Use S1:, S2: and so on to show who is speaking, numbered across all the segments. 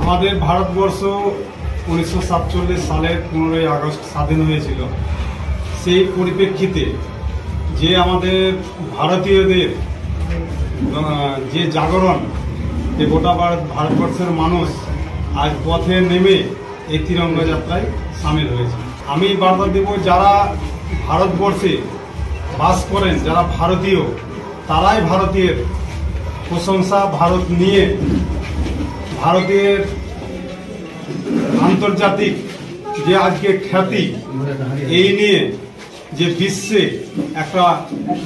S1: আমাদের ভারতবর্ষ 1947 সালের 15ই আগস্ট স্বাধীন হয়েছিল। সেই পরিপ্রেক্ষিতে যে আমাদের ভারতীয়দের যে জাগরণ, যে গোটা ভারতবর্ষের মানুষ আজ পথে নেমে এই তিরঙ্গা যাত্রায় সামিল হয়েছে। আমি বার্তা দেব, যারা ভারতবর্ষে বাস করেন, যারা ভারতীয়, তারাই ভারতের প্রশংসা, ভারত নিয়ে ভারতের আন্তর্জাতিক যে আজকে খ্যাতি, এই নিয়ে যে বিশ্বে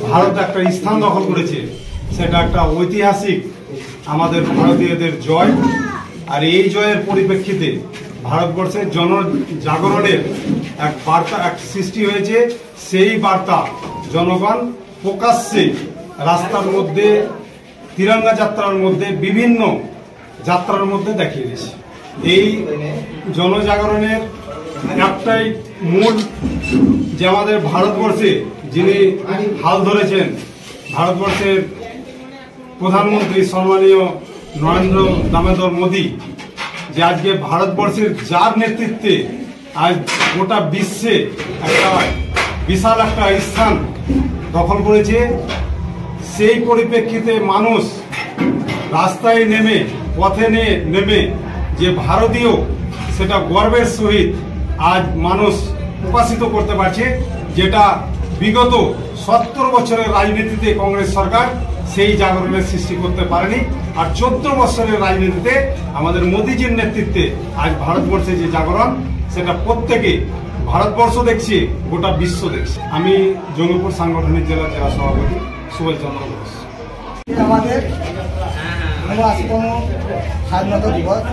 S1: ভারত একটা স্থান দখল করেছে, সেটা একটা ঐতিহাসিক আমাদের ভারতীয়দের জয়। আর এই জয়ের পরিপ্রেক্ষিতে ভারতবর্ষের জনজাগরণের এক বার্তা সৃষ্টি হয়েছে। সেই বার্তা জনগণ প্রকাশ্যে রাস্তার মধ্যে, তিরঙ্গা যাত্রার মধ্যে, বিভিন্ন যাত্রার মধ্যে দেখিয়ে দিয়েছে। এই জনজাগরণের একটাই মূল, যে আমাদের ভারতবর্ষে যিনি হাল ধরেছেন, ভারতবর্ষের প্রধানমন্ত্রী সম্মানীয় নরেন্দ্র দামোদর মোদী, যে আজকে ভারতবর্ষের যার নেতৃত্বে আজ গোটা বিশ্বে একটা বিশাল একটা স্থান দখল করেছে, সেই পরিপ্রেক্ষিতে মানুষ রাস্তায় নেমে, পথে নেমে যে ভারতীয়, সেটা গর্বের সহিত আজ মানুষ প্রকাশিত করতে পারছে, যেটা বিগত 70 বছরের রাজনীতিতে কংগ্রেস সরকার সেই জাগরণের সৃষ্টি করতে পারেনি। আর 14 বছরের রাজনীতিতে আমাদের মোদীজির নেতৃত্বে আজ ভারতবর্ষে যে জাগরণ, সেটা প্রত্যেকে, ভারতবর্ষ দেখছে, গোটা বিশ্ব দেখছে। আমি জঙ্গিপুর সাংগঠনিক জেলা সভাপতি সুভাষ চন্দ্র ঘোষ।
S2: আমাদের ৭৯তম স্বাধীনতা দিবস,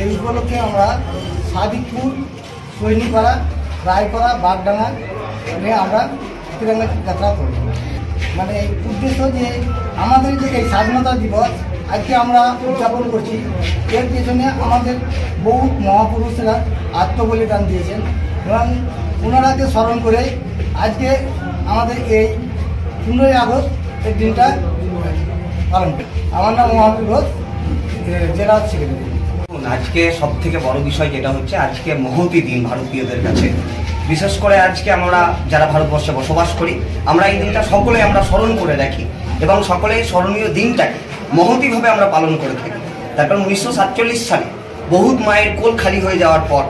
S2: এই উপলক্ষে আমরা সাদিকপুর, সৈনিকপাড়া, রায়পাড়া, বাগডাঙ্গা নিয়ে আমরা তিরঙ্গা যাত্রা করি। মানে উদ্দেশ্য যে আমাদের যে এই স্বাধীনতা দিবস আজকে আমরা উদযাপন করছি, এর পেছনে আমাদের বহু মহাপুরুষরা আত্মবলিদান দিয়েছেন এবং ওনারাকে স্মরণ করে আজকে আমাদের এই 15ই আগস্ট এই দিনটা পালন করি। আমার নাম মহাবীর ঘোষ, জেলা সেক্রেটারি।
S3: আজকে সব থেকে বড় বিষয় যেটা হচ্ছে, আজকে মহতী দিন ভারতীয়দের কাছে। বিশেষ করে আজকে আমরা যারা ভারতবর্ষে বসবাস করি, আমরা এই দিনটা সকলে আমরা স্মরণ করে রাখি এবং সকলে স্মরণীয় দিনটাকে মহতীভাবে আমরা পালন করে থাকি। তারপর 1947 সালে বহুত মায়ের কোল খালি হয়ে যাওয়ার পর,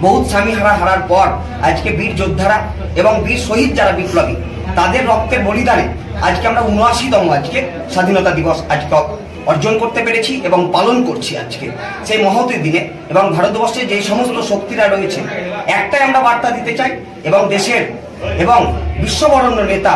S3: বহুত স্বামী হারার পর আজকে বীর যোদ্ধারা এবং বীর শহীদ যারা বিপ্লবী, তাদের রক্তের বলিদানে আজকে আমরা ৭৯তম আজকে স্বাধীনতা দিবস আজকে অর্জন করতে পেরেছি এবং পালন করছি আজকে সেই মহতী দিনে। এবং ভারতবর্ষে যে সমস্ত শক্তিরা রয়েছে, একটাই আমরা বার্তা দিতে চাই, এবং দেশের এবং বিশ্ববরণ্য নেতা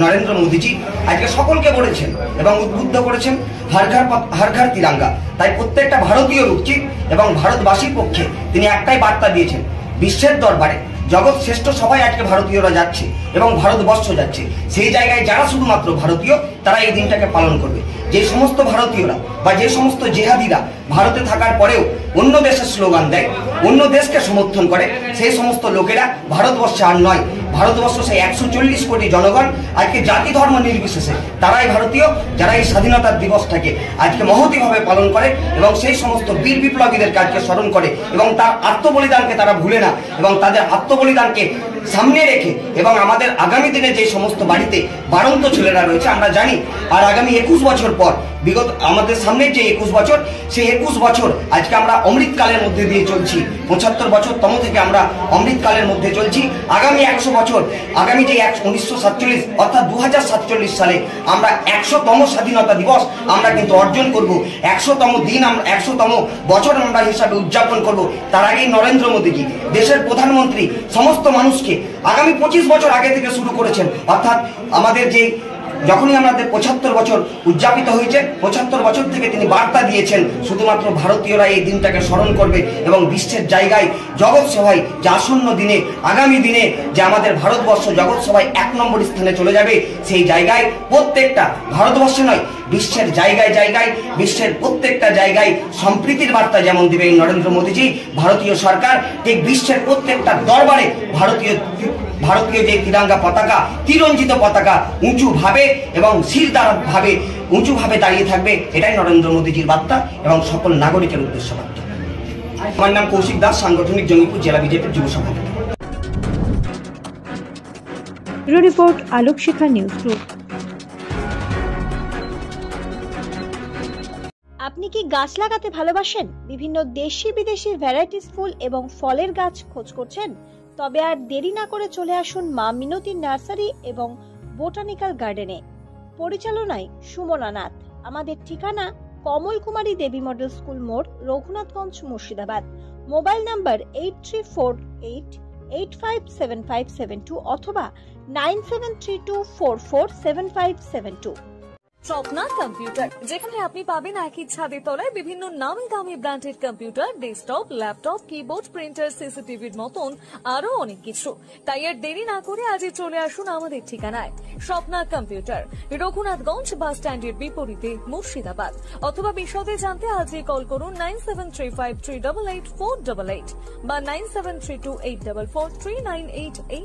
S3: নরেন্দ্র মোদীজি আজকে সকলকে বলেছেন এবং উদ্বুদ্ধ করেছেন, হর ঘর তিরঙ্গা। তাই প্রত্যেকটা ভারতীয় উচিত এবং ভারতবাসীর পক্ষে তিনি একটাই বার্তা দিয়েছেন, বিশ্বের দরবারে জগৎ শ্রেষ্ঠ সবাই আজকে ভারতীয়রা যাচ্ছে এবং ভারতবর্ষ যাচ্ছে, সেই জায়গায় যারা শুধুমাত্র ভারতীয় তারা এই দিনটাকে পালন করবে। যে সমস্ত ভারতীয়রা বা যে সমস্ত জেহাদিরা ভারতে থাকার পরেও অন্য দেশের স্লোগান দেয়, অন্য দেশকে সমর্থন করে, সেই সমস্ত লোকেরা ভারতবর্ষে আর নয়। ভারতবর্ষ সেই 140 কোটি জনগণ আজকে জাতি ধর্ম নির্বিশেষে তারাই ভারতীয়, যারা এই স্বাধীনতার দিবসটাকে আজকে মহতীভাবে পালন করে এবং সেই সমস্ত বীর বিপ্লবীদেরকে আজকে স্মরণ করে এবং তার আত্মবলিদানকে তারা ভুলে না এবং তাদের আত্মবলিদানকে সামনে রেখে এবং আমাদের আগামী দিনে যে সমস্ত বাড়িতে বাড়ন্ত ছেলেরা রয়েছে, আমরা জানি আর আগামী 21 বছর পর, বিগত আমাদের সামনে যে 21 বছর, সেই 21 বছর আজকে আমরা অমৃতকালের মধ্যে দিয়ে চলছি। 75 বছরতম থেকে আমরা অমৃতকালের মধ্যে চলছি। আগামী 100 বছর, আগামী যে 1947 অর্থাৎ 2047 সালে আমরা 100তম স্বাধীনতা দিবস আমরা কিন্তু অর্জন করব। 100তম দিন, 100তম বছর আমরা হিসাবে উদযাপন করব। তার আগেই নরেন্দ্র মোদীজি দেশের প্রধানমন্ত্রী সমস্ত মানুষকে আগামী 25 বছর আগে থেকে শুরু করেছেন। অর্থাৎ আমাদের যে যখনই আমাদের 75 বছর উদযাপিত হয়েছে, 75 বছর থেকে তিনি বার্তা দিয়েছেন শুধুমাত্র ভারতীয়রা এই দিনটাকে স্মরণ করবে এবং বিশ্বের জায়গায় জগৎ সভায় যে আসন্ন দিনে, আগামী দিনে যে আমাদের ভারতবর্ষ জগৎ সভায় 1 নম্বর স্থানে চলে যাবে, সেই জায়গায় প্রত্যেকটা ভারতবর্ষে নয়, বিশ্বের জায়গায় জায়গায়, বিশ্বের প্রত্যেকটা জায়গায় সম্প্রীতির বার্তা যেমন দিবেন নরেন্দ্র মোদীজি, ভারতীয় সরকার ঠিক বিশ্বের প্রত্যেকটা দরবারে ভারতীয় ভারতীয় যে তিরঙ্গা পতাকা, তিরঞ্জিত পতাকা উঁচু ভাবে এবং শিরদাঁড় ভাবে উঁচুভাবে দাঁড়িয়ে থাকবে, এটাই নরেন্দ্র মোদীজির বার্তা এবং সকল নাগরিকের উদ্দেশ্য বার্তা। আমার নাম কৌশিক দাস, সাংগঠনিক জঙ্গিপুর জেলা বিজেপির যুব সভাপতি।
S4: রিপোর্ট আলোক শিখা নিউজ গ্রুপ।
S5: আপনি কি গাছ লাগাতে ভালোবাসেন? বিভিন্ন দেশি বিদেশি ভ্যারাইটিস ফুল এবং ফলের গাছ খোঁজ করছেন? তবে আর দেরি না করে চলে আসুন মা মিনতি নার্সারি এবং বোটানিক্যাল গার্ডেনে। পরিচালনায় সুমনা নাথ। আমাদের ঠিকানা কমল কুমারী দেবী মডেল স্কুল মোড়, রঘুনাথগঞ্জ, মুর্শিদাবাদ। মোবাইল নাম্বার 8348857572 অথবা 9732447572।
S6: স্বপ্না কম্পিউটার, যেখানে আপনি পাবেন একই ছাদের তলায় বিভিন্ন নামি দামি branded computer, desktop, laptop, keyboard, printer, সিসিটিভির মতন আরো অনেক কিছু। তাই আর দেরি না করে আজই চলে আসুন আমাদের ঠিকানায়। স্বপ্না কম্পিউটার, রঘুনাথগঞ্জ বাস স্ট্যান্ডের বিপরীতে, মুর্শিদাবাদ। অথবা বিশদে জানতে আজই কল করুন 9735388488 বা 9732844398 এই